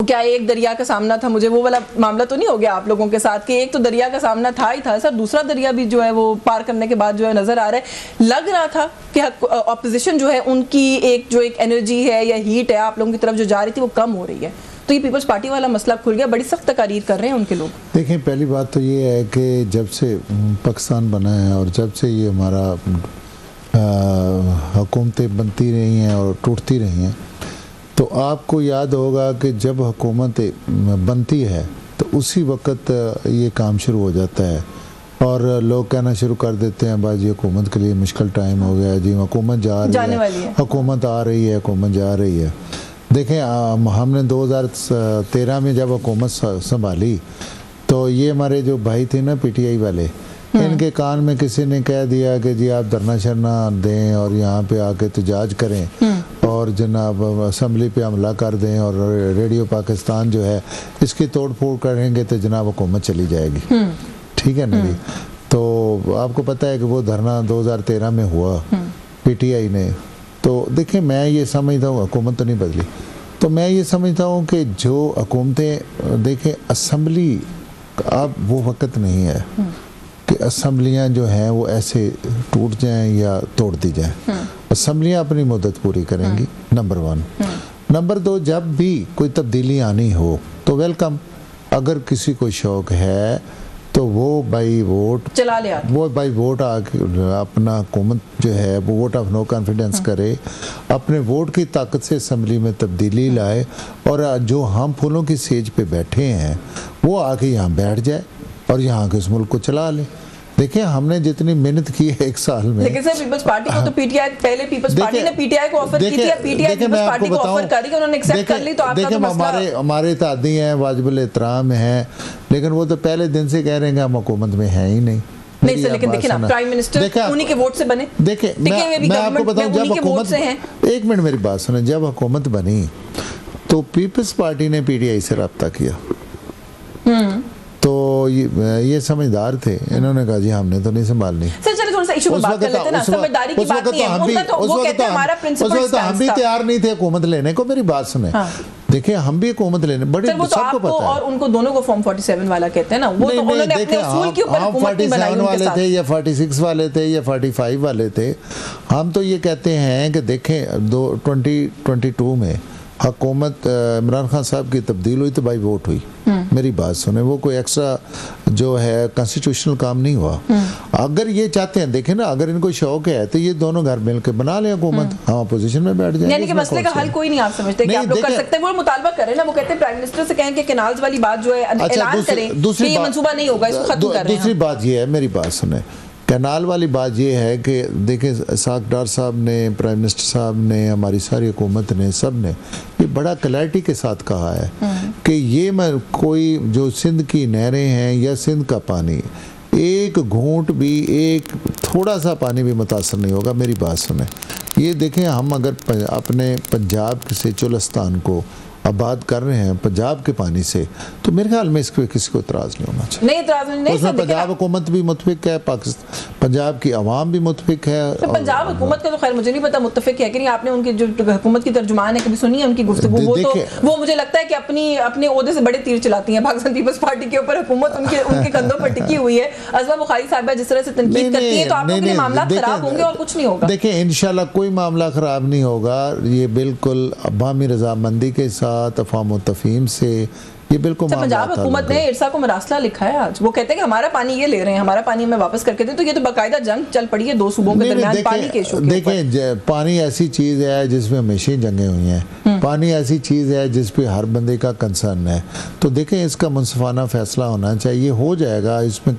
क्या एक दरिया का सामना था, मुझे वो वाला मामला तो नहीं हो गया आप लोगों के साथ कि एक तो दरिया का सामना था ही था सर, दूसरा दरिया भी जो है वो पार करने के बाद जो है नजर आ रहा है, लग रहा था कि ऑपोजिशन जो है उनकी एक एनर्जी है या हीट है आप लोगों की तरफ जो जा रही थी वो कम हो रही है, तो ये पीपल्स पार्टी वाला मसला खुल गया, बड़ी सख्त तकारीर कर रहे हैं उनके लोग। देखें, पहली बात तो ये है कि जब से पाकिस्तान बना है और जब से ये हमारा हुकूमतें बनती रही हैं और टूटती रही हैं, तो आपको याद होगा कि जब हुकूमत बनती है तो उसी वक्त ये काम शुरू हो जाता है और लोग कहना शुरू कर देते हैं भाई जी हुकूमत के लिए मुश्किल टाइम हो गया जी, हुकूमत जा रही है, हुकूमत आ रही है, हुकूमत जा रही है। देखें, हमने 2013 में जब हुकूमत संभाली तो ये हमारे जो भाई थे ना PTI वाले, इनके कान में किसी ने कह दिया कि जी आप धरना शरना दें और यहाँ पे आके एहतजाज करें और जनाब असम्बली पे हमला कर दें और रेडियो पाकिस्तान जो है इसकी तोड़ फोड़ करेंगे तो जनाब हुकूमत चली जाएगी। ठीक है ना जी। तो आपको पता है कि वो धरना 2013 में हुआ PTI ने। तो देखिए, मैं ये समझता हूँ हुकूमत तो नहीं बदली, तो मैं ये समझता हूँ कि जो हुकूमतें, देखें असम्बली अब वो वक्त नहीं है कि असम्बलियाँ जो हैं वो ऐसे टूट जाएं या तोड़ दी जाएं। असम्बलियाँ अपनी मुद्दत पूरी करेंगी, नंबर 1। नंबर 2, जब भी कोई तब्दीली आनी हो तो वेलकम, अगर किसी को शौक है तो वो बाई वोट चला ले, वो बाई वोट आके अपना हुकूमत जो है वो वोट ऑफ नो कॉन्फिडेंस करे, अपने वोट की ताकत से असम्बली में तब्दीली लाए और जो हम फूलों की सेज पे बैठे हैं वो आके यहाँ बैठ जाए और यहाँ के इस मुल्क को चला ले। देखिए, हमने जितनी मेहनत की है 1 साल में, लेकिन सर पीपल्स पार्टी को तो PTI, पहले पीपल्स पार्टी ने PTI को ऑफर की थी, PTI पीपल्स पार्टी को ऑफर करी, उन्होंने एक्सेप्ट कर ली, तो आपका तो मसला हमारे इत्तेहादी हैं, वाजिबुल एहतराम हैं, लेकिन वो तो पहले दिन से कह रहे हैं कि हम हुकूमत में हैं ही नहीं। नहीं सर, लेकिन देखिए ना, प्राइम मिनिस्टर उन्हीं के वोट से बने। देखिए, मैं आपको बताऊं, जब हुकूमत, एक मिनट मेरी बात सुने, जब हुकूमत बनी तो पीपल्स पार्टी ने PTI से रब्ता किया, तो ये समझदार थे, इन्होंने कहा जी हमने तो नहीं संभालनी। सर चलो थोड़ा सा इशू पे बात कर लेते हैं ना, समझदारी की बात नहीं है, उनका तो वो कहते हैं हमारा प्रिंसिपल स्टैंड था, हम भी तैयार नहीं थे हुकूमत लेने को। मेरी बात सुने, देखिए हम भी हुकूमत लेने बड़ी, सबको पता है, और उनको दोनों को फॉर्म 47 वाला कहते हैं ना, वो तो उन्होंने अपने उसूल के ऊपर हुकूमत नहीं बनाई उनके साथ। 47 वाले थे या 46 वाले थे या 45 वाले थे, हम तो ये कहते हैं कि देखें 2022 में हुकूमत इमरान खान साहब की तब्दील हुई तो बाई वोट हुई। मेरी बात सुने, वो कोई एक्स्ट्रा जो है कॉन्स्टिट्यूशनल काम नहीं हुआ। अगर ये चाहते हैं, देखें ना, अगर इनको शौक है तो ये दोनों घर मिलकर बना लें हुकूमत, हम अपोजिशन में बैठ जाएंगे। यानी कि मसले का हल कोई नहीं आप समझते कि आप लोग कर सकते हैं, वो मुतालबा करें ना, वो कहते हैं प्राइम मिनिस्टर से कहें कि कैनाल्स वाली बात जो है ऐलान करें कि ये मंसूबा नहीं होगा, इसको खत्म कर रहे हैं। दूसरी बात ये है, मेरी बात सुने, कैनाल वाली बात ये है कि देखें इसाक डार साहब ने, प्राइम मिनिस्टर साहब ने, हमारी सारी हुकूमत ने, सब ने ये बड़ा क्लैरिटी के साथ कहा है कि ये कोई जो सिंध की नहरें हैं या सिंध का पानी, एक घूंट भी, एक थोड़ा सा पानी भी मुतासर नहीं होगा। मेरी बात सुने, ये देखें, हम अगर अपने पंजाब से चुलस्तान को आबाद कर रहे हैं पंजाब के पानी से, तो मेरे ख्याल में इस पर किसी को इतराज़ नहीं होना चाहिए। नहीं, इतराज़ नहीं, उसमें पंजाब हुकूमत भी मुतफिक है, पाकिस्तान पंजाब की आवाम भी मुतफिक है। तो पंजाब हुकूमत का तो खैर मुझे नहीं पता मुतफिक है कि नहीं, आपने उनकी जो हुकूमत की तर्जुमान है कभी सुनी है उनकी गुफ्तगू? वो मुझे लगता है कि अपने ओहदे से बड़े तीर चलाती हैं पाकिस्तान पीपल्स पार्टी के ऊपर, हुकूमत उनके कंधों पर टिकी हुई है। अज़मा बुखारी साहिबा जिस तरह से तनकीद करती है, तो आप लोगों के लिए मामला खराब होंगे और कुछ नहीं होगा। देखिए, इंशाल्लाह कोई मामला खराब नहीं होगा, ये बिल्कुल अवामी रजामंदी के साथ, अफ़वाम तफहीम से, ये बिल्कुल पंजाब हुकूमत ने इरसा को मरासला लिखा है आज, वो कहते हैं कि हमारा पानी ये ले रहे हैं, हमारा पानी हमें वापस करके दें, तो ये तो बाकायदा जंग चल पड़ी है 2 सूबों के दरमियान पानी के इशू के ऊपर। देखें, पानी ऐसी चीज़ है जिसमें हमेशा जंगें हुई हैं, पानी ऐसी चीज़ है जिस पे हर बंदे का कंसर्न है, तो देखें इसका मुनसिफाना फैसला होना चाहिए, हो जाएगा। इसमें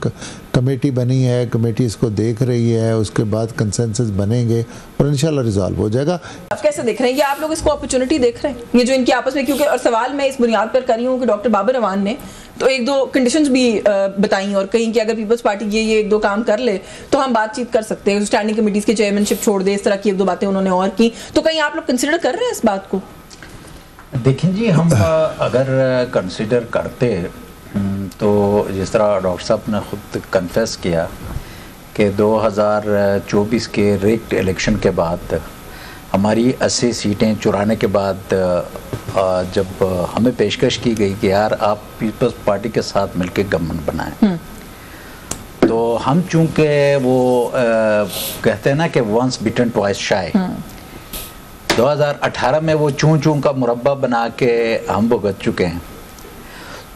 कमेटी बनी है, कमेटी इसको देख रही है, उसके बाद कंसेंसस बनेंगे और इंशाल्लाह रिजॉल्व हो जाएगा। आप कैसे देख रहे हैं, या आप लोग इसको अपॉर्चुनिटी देख रहे हैं, ये जो इनकी आपस में, क्योंकि और सवाल मैं इस बुनियाद पर कर रही हूँ कि डॉक्टर बाबर अवान ने तो 1-2 कंडीशंस भी बताई और कहीं कि अगर पीपल्स पार्टी ये 1-2 काम कर ले तो हम बातचीत कर सकते हैं, स्टैंडिंग कमेटीज की चेयरमैनशिप छोड़ दे, इस तरह की 1-2 बातें उन्होंने और की, तो कहीं आप लोग कंसिडर कर रहे हैं इस बात को? देखें जी, हम अगर कंसिडर करते तो जिस तरह डॉक्टर साहब ने खुद कन्फेस किया कि 2024 के रिग्ड इलेक्शन के बाद हमारी 80 सीटें चुराने के बाद जब हमें पेशकश की गई कि यार आप पीपल्स पार्टी के साथ मिलकर गवर्नमेंट बनाएं, तो हम चूंकि वो कहते हैं ना कि वंस बिटन ट्वाइस शाय, 2018 में वो चूं चूं का मुरब्बा बना के हम भुगत चुके हैं।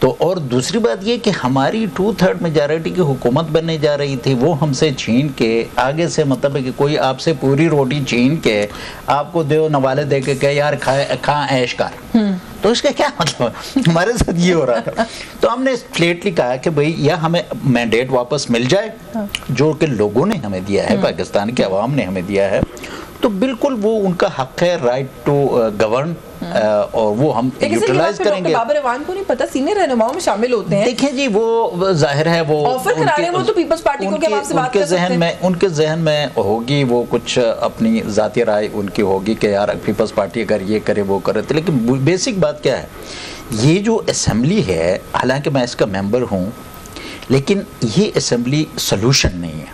तो और दूसरी बात ये कि हमारी 2/3 मेजॉरिटी की हुकूमत बनने जा रही थी, वो हमसे छीन के आगे से, मतलब है कि कोई आपसे पूरी रोटी छीन के आपको दो नवाले दे के कहे यार खा ऐश कर, तो इसका क्या मतलब? हमारे साथ ये हो रहा था। तो हमने फ्लेटली कहा कि भाई या हमें मैंडेट वापस मिल जाए जो कि लोगों ने हमें दिया है, पाकिस्तान के अवाम ने हमें दिया है, तो बिल्कुल वो उनका हक है, राइट टू गवर्न, और वो हम यूटिलाइज करेंगे। बाबर अवान को नहीं पता, सीनियर रहनुमाओं में शामिल होते हैं। देखें जी, वो जाहिर है वो ऑफर करा रहे हैं, वो तो पीपल्स पार्टी को क्या आपसे बात कर सकते हैं? उनके जहन में होगी वो कुछ अपनी जाती राय उनकी होगी कि यार पीपल्स पार्टी अगर ये करे वो करे, तो लेकिन बेसिक बात क्या है, ये जो असेंबली है, हालांकि मैं इसका मेंबर हूँ, लेकिन ये असेंबली सोल्यूशन नहीं है।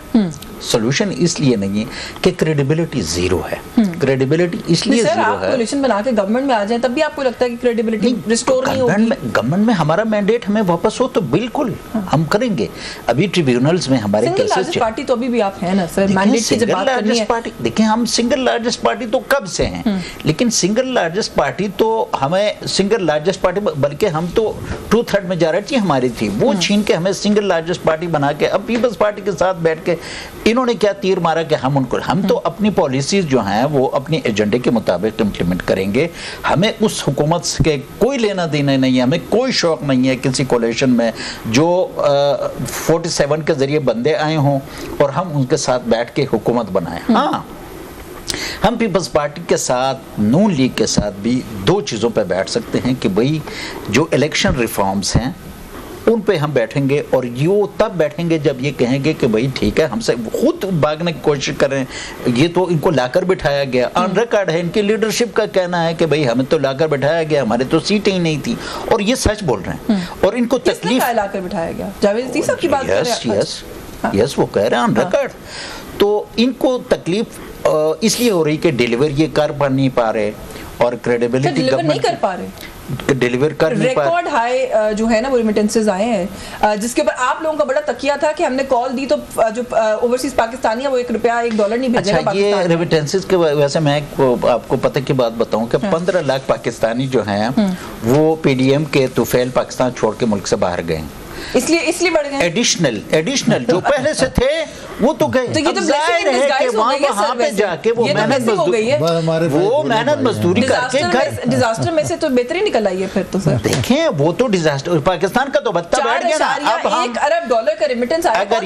सोल्यूशन इसलिए नहीं है कि क्रेडिबिलिटी जीरो है। क्रेडिबिलिटी इसलिए जीरो है, आप कोalition बना के गवर्नमेंट में आ जाए तब भी आपको लगता है कि क्रेडिबिलिटी रिस्टोर नहीं होगी? गवर्नमेंट में हमारा मैंडेट हमें वापस हो तो बिल्कुल हम करेंगे। अभी ट्रिब्यूनल्स में हमारे केसेस, पार्टी तो अभी भी आप हैं ना सर, मैंडेट की जब बात करनी है। पार्टी देखिए, हम सिंगल लार्जेस्ट पार्टी तो कब से हैं, लेकिन सिंगल लार्जेस्ट पार्टी तो हमें सिंगल लार्जेस्ट पार्टी, बल्कि हम तो 2/3 मेजॉरिटी हमारी थी, वो छीन के हमें सिंगल लार्जेस्ट पार्टी बना के अब पीपल्स पार्टी के साथ बैठ के इन्होंने क्या तीर मारा कि हम तो अपनी पॉलिसीज जो हैं वो अपनी एजेंडे के मुताबिक इम्प्लीमेंट करेंगे। हमें उस हुकूमत के कोई लेना देना नहीं है, हमें कोई शौक नहीं है किसी कोलिशन में जो 47 के जरिए बंदे आए हों और हम उनके साथ बैठ के हुकूमत बनाएं। हाँ, हम पीपल्स पार्टी के साथ, नून लीग के साथ भी दो चीज़ों पर बैठ सकते हैं कि भाई जो इलेक्शन रिफॉर्म्स हैं उन पे हम बैठेंगे, और ये तब बैठेंगे जब ये कहेंगे कि भाई ठीक है, हमसे खुद भागने की कोशिश करें। ये तो इनको लाकर बिठाया गया, ऑन रिकॉर्ड है, इनकी लीडरशिप का कहना है कि भाई हमें तो लाकर बिठाया गया, हमारे तो सीटें ही नहीं थी, और ये सच बोल रहे हैं। और इनको तकलीफ लाकर बिठाया गया, जावेद अतीक साहब की बात कर रहे हैं। यस, वो कह रहे हैं ऑन रिकॉर्ड। तो इनको तकलीफ इसलिए हो रही कि डिलीवर ये कर नहीं पा रहे, और क्रेडिबिलिटी गवर्नमेंट नहीं कर पा रहे, डिलीवर कर नहीं पाए। रिकॉर्ड हाई जो है ना वो रिमिटेंसेस आए हैं, जिसके ऊपर आप लोगों का बड़ा तकिया था कि हमने कॉल दी तो जो ओवरसीज पाकिस्तानी है वो $1 नहीं भेजेगा। अच्छा, ये रिमिटेंसेस के वैसे मैं आपको पता की बात बताऊं कि 15 लाख पाकिस्तानी जो हैं वो पीडीएम के तुफैल पाकिस्तान छोड़ के मुल्क से बाहर गए, इसलिए बढ़ गए। एडिशनल जो पहले से थे वो तो गए। तो ये तो जाहिर है कि वहाँ पे जाके वो मेहनत मजदूरी करके डिजास्टर में से तो बेहतरी निकल आई है फिर तो सर। देखें, वो तो डिजास्टर पाकिस्तान का तो बत्ता बैठ गया ना। अब $1 अरब का रिमिटेंस आया। अगर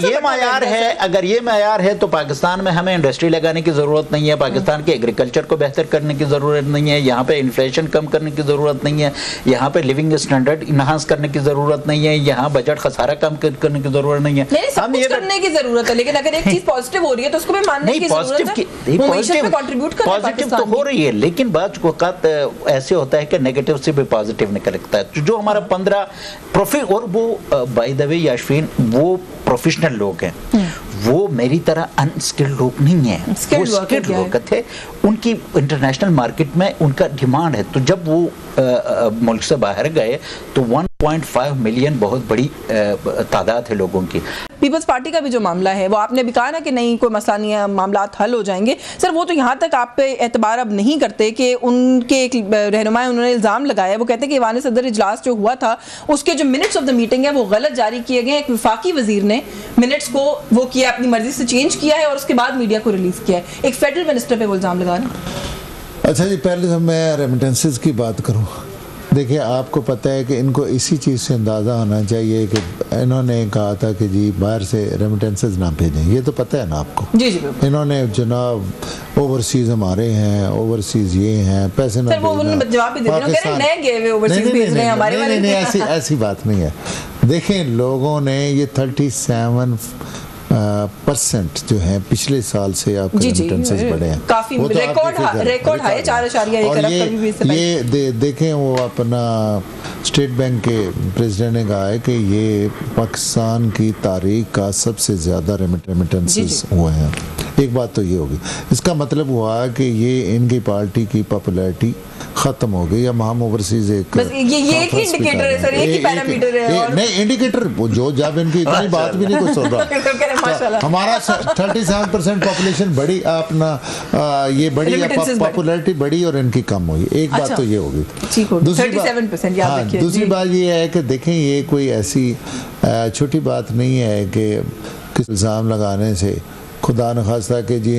ये मायार है तो पाकिस्तान में हमें इंडस्ट्री लगाने की जरूरत नहीं है, पाकिस्तान के एग्रीकल्चर को बेहतर करने की जरूरत नहीं है, यहाँ पे इन्फ्लेशन कम करने की जरूरत नहीं है, यहाँ पे लिविंग स्टैंडर्ड इनहांस करने की जरूरत नहीं है, यहाँ बजट खसारा कम करने की जरूरत नहीं है। हम ये करने की जरूरत है, लेकिन अगर एक चीज पॉजिटिव हो रही है तो उसको भी मानने की जरूरत है। पॉजिटिव तो हो रही है, लेकिन बात ऐसे होता है कि नेगेटिव से भी पॉजिटिव निकलता है। जो हमारा 15 प्रोफिट, और वो बाय द वे याशवीन, वो प्रोफेशनल लोग हैं, वो मेरी तरह अनस्किल्ड लोग नहीं है, वो स्किल्ड लोग थे। उनकी इंटरनेशनल मार्केट में उनका डिमांड है, तो जब वो मुल्क से बाहर गए तो 1.5 मिलियन बहुत बड़ी तादाद है लोगों की। पीपल्स पार्टी का भी जो मामला है वो आपने भी कहा ना कि नहीं कोई मसला नहीं है, मामला हल हो जाएंगे। सर वो तो यहाँ तक आप पे एतबार अब नहीं करते कि उनके एक रहनुमा उन्होंने इल्ज़ाम लगाया, वो कहते हैं कि ईवान सदर इजलास जो हुआ था उसके जो मिनट्स ऑफ द मीटिंग है वो गलत जारी किए गए। एक वफाकी वजीर ने मिनट्स को वो किया, अपनी मर्जी से चेंज किया है और उसके बाद मीडिया को रिलीज किया है। एक फेडरल मिनिस्टर पे वो इल्ज़ाम लगा रहे। अच्छा जी, पहले तो मैं रेमिटेंसेस की बात करूँ। देखिए, आपको पता है कि इनको इसी चीज़ से अंदाज़ा होना चाहिए कि इन्होंने कहा था कि जी बाहर से रेमिटेंसेस ना भेजें, ये तो पता है ना आपको। जी जी। इन्होंने जनाब ओवरसीज़ हमारे हैं, ओवरसीज़ ये हैं, पैसे ना ऐसी बात नहीं है। देखें, लोगों ने ये 37% जो है पिछले साल से आपके रेमिटेंसेस बढ़े हैं, काफी रिकॉर्ड हाई 4.1 अरब कभी भी इससे ये देखें, वो अपना स्टेट बैंक के प्रेसिडेंट ने कहा है कि ये पाकिस्तान की तारीख का सबसे ज़्यादा रेमिटेंसेस हुए हैं एक बात तो ये होगी। इसका मतलब हुआ कि ये इनकी पार्टी की पॉपुलैरिटी खत्म हो गई। अब हम ओवरसीज एक बस ये एक ही इंडिकेटर है सर, एक ही पैरामीटर है। और नहीं इंडिकेटर जो जब इनकी इतनी बात भी नहीं कुछ सुन रहा। हमारा 37% पॉपुलेशन बढ़ी, अपना ये बढ़ी, पॉपुलैरिटी बढ़ी और इनकी कम हुई। एक बात तो ये होगी। दूसरी बात ये है कि देखें ये कोई ऐसी छोटी बात नहीं है कि किसी इल्ज़ाम लगाने से खुदा न खास्ता कि जी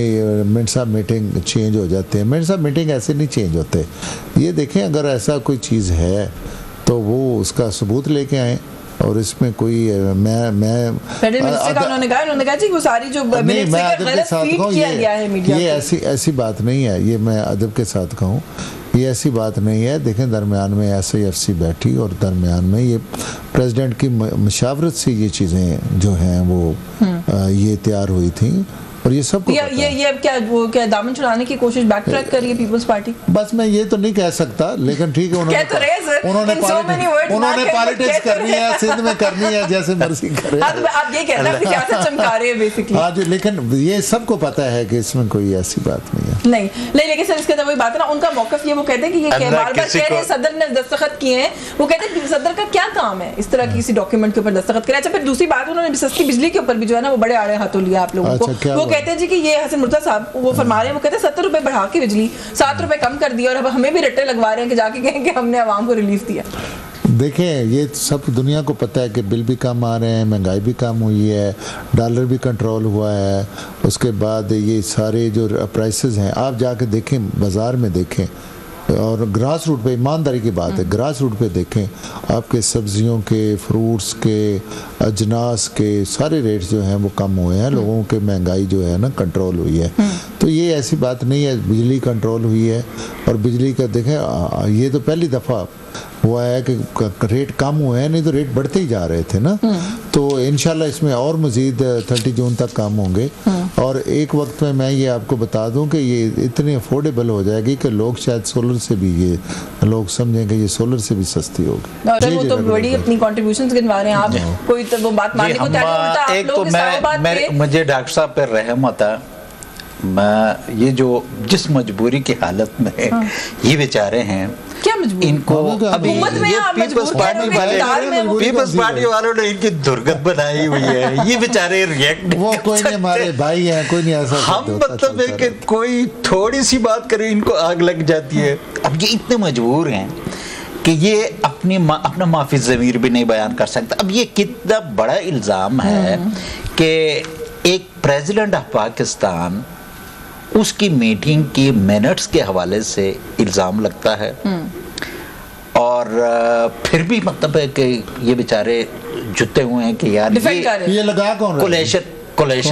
मिनट साहब मीटिंग चेंज हो जाते हैं। मिनट साहब मीटिंग ऐसे नहीं चेंज होते। ये देखें अगर ऐसा कोई चीज़ है तो वो उसका सबूत लेके आए और इसमें कोई उन्होंने कहा जी वो सारी जो नहीं, मैं अदब के साथ कहूँ ये ऐसी बात नहीं है। ये मैं अदब के साथ कहूँ ये ऐसी बात नहीं है। देखें दरमियान में SIFC बैठी और दरमियान में ये प्रेसिडेंट की मशावरत से ये चीज़ें जो हैं वो ये तैयार हुई थी और ये सब ये अब क्या दामन छुड़ाने की कोशिश बैक ट्रैक कर रही है पीपल्स पार्टी? बस मैं ये तो नहीं कह सकता, लेकिन ठीक है उन्होंने पॉलिटिक्स करनी है, सिंध में करनी है, जैसे मर्जी करे। आप ये कहते हैं सियासत चमका रहे हैं बेसिकली। हाँ जी, लेकिन ये सबको पता है कि इसमें कोई ऐसी बात नहीं है। नहीं लेकिन सर इसके वही बात है ना, उनका मौकफ ये वो कहते हैं कि ये बार-बार कह रहे हैं सदर ने दस्तखत किए हैं। वो कहते हैं सदर का क्या काम है इस तरह किसी डॉक्यूमेंट के ऊपर दस्तखत करें। अच्छा फिर दूसरी बात उन्होंने सस्ती बिजली के ऊपर भी जो है ना वो बड़े आड़े हाथों लिया आप लोगों को। वो कहते हैं जी कि ये हसन मुर्तज़ा साहब वो फरमा रहे हैं, वो कहते हैं 70 रुपए बढ़ा के बिजली 7 रुपए कम कर दिया और अब हमें भी रट्टे लगवा रहे हैं कि जाके कहें कि हमने आवाम को रिलीफ दिया। देखें ये सब दुनिया को पता है कि बिल भी कम आ रहे हैं, महंगाई भी कम हुई है, डॉलर भी कंट्रोल हुआ है। उसके बाद ये सारे जो प्राइसेस हैं आप जाके देखें, बाज़ार में देखें और ग्रास रूट पे, ईमानदारी की बात है, ग्रास रूट पे देखें आपके सब्जियों के, फ्रूट्स के, अजनास के सारे रेट्स जो हैं वो कम हुए हैं। लोगों के महंगाई जो है ना कंट्रोल हुई है। तो ये ऐसी बात नहीं है, बिजली कंट्रोल हुई है और बिजली का देखें ये तो पहली दफ़ा हुआ है कि रेट कम हुए हैं, नहीं तो रेट बढ़ते ही जा रहे थे ना। तो इंशाल्लाह इसमें और मज़ीद 30 जून तक कम होंगे और एक वक्त में मैं ये आपको बता दूं कि ये इतनी अफोर्डेबल हो जाएगी कि लोग शायद सोलर से भी ये लोग समझेंगे ये सोलर से भी सस्ती होगी। वो तो बड़ी अपनी कंट्रीब्यूशंस गिनवा रहे हैं आप, कोई तो वो बात मानने को तैयार नहीं होता। आप लोग तो मुझे डॉक्टर साहब पर रहम आता, मैं ये जो जिस मजबूरी की हालत में ये बेचारे हैं, क्या मजबूरी इनको अभी ये पीपल्स पार्टी वालों ने इनकी दुर्गत बनाई हुई है। ये बेचारे रिएक्ट वो कोई नहीं, हमारे भाई हैं, कोई नहीं ऐसा हम मतलब है कि कोई थोड़ी सी बात करे इनको आग लग जाती है। अब ये इतने मजबूर हैं कि ये अपना माफी ज़मीर भी नहीं बयान कर सकता। अब ये कितना बड़ा इल्ज़ाम है कि एक प्रेसिडेंट ऑफ पाकिस्तान उसकी मीटिंग की मिनट्स के हवाले से इल्ज़ाम लगता है और फिर भी मतलब है कि ये बेचारे जुटे हुए हैं कि यार ये लगा कौन कोलेशन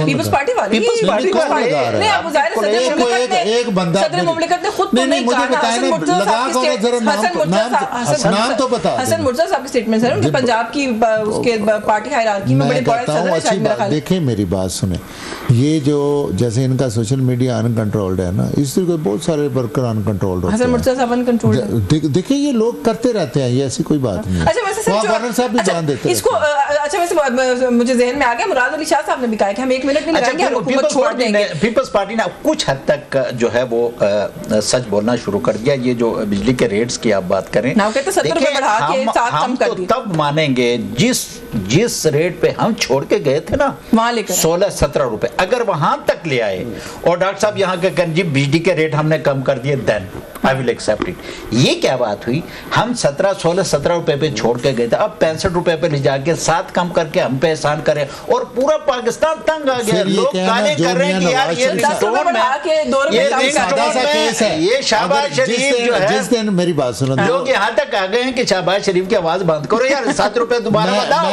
पीपल्स पार्टी वाले नहीं आप एक बंदा सदर मुमलिकत ने खुद तो नहीं कहा। नाम तो बता। हसन मुर्तज़ा साहब की स्टेटमेंट है उनके पंजाब की उसके पार्टी हायरार्की में बड़े बड़े सदर है शायद मेरा ख्याल। देखें मेरी बात सुने, ये जो जैसे इनका सोशल मीडिया अनकंट्रोल्ड है ना, इस तरह बहुत सारे वर्कर अनकंट्रोल्ड होते हैं। हसन मुर्तज़ा साहब अनकंट्रोल्ड देखिए ये लोग करते रहते हैं, ये ऐसी कोई बात नहीं है। अच्छा वैसे गवर्नर साहब भी जान देते हैं इसको। अच्छा वैसे मुझे ज़हन में आ गया, मुराद अली शाह साहब ने भी कहा कि हम 1 मिनट नहीं लगाएंगे, हम हुकूमत छोड़ देंगे। पीपल्स पार्टी ने कुछ हद तक जो है वो सच बोलना शुरू कर दिया। ये जो बिजली के रेट्स की आप बात करें, ना कहते 70 रुपए बढ़ा के 7 कम कर दिए। तब मानेंगे जिस रेट पे हम छोड़ के गए थे ना वहां लेकर 16-17 रुपए, अगर वहां तक ले आए और डॉक्टर साहब यहाँ के जी बिजली के रेट हमने कम कर दिए, then I will accept it. ये क्या बात हुई, हम 16-17 रुपए पे छोड़ के गए थे, अब 65 रुपए पे ले जाके 7 कम करके हम पे एहसान करें और पूरा पाकिस्तान तंग आ गया। लोग गाने कर रहे हैं कि यार ये ये शहबाज शरीफ जो है, जिस दिन मेरी बात सुनो, लोग यहाँ तक आ गए हैं कि शहबाज शरीफ की आवाज बंद करो यार, 7 रुपए दोबारा बताओ।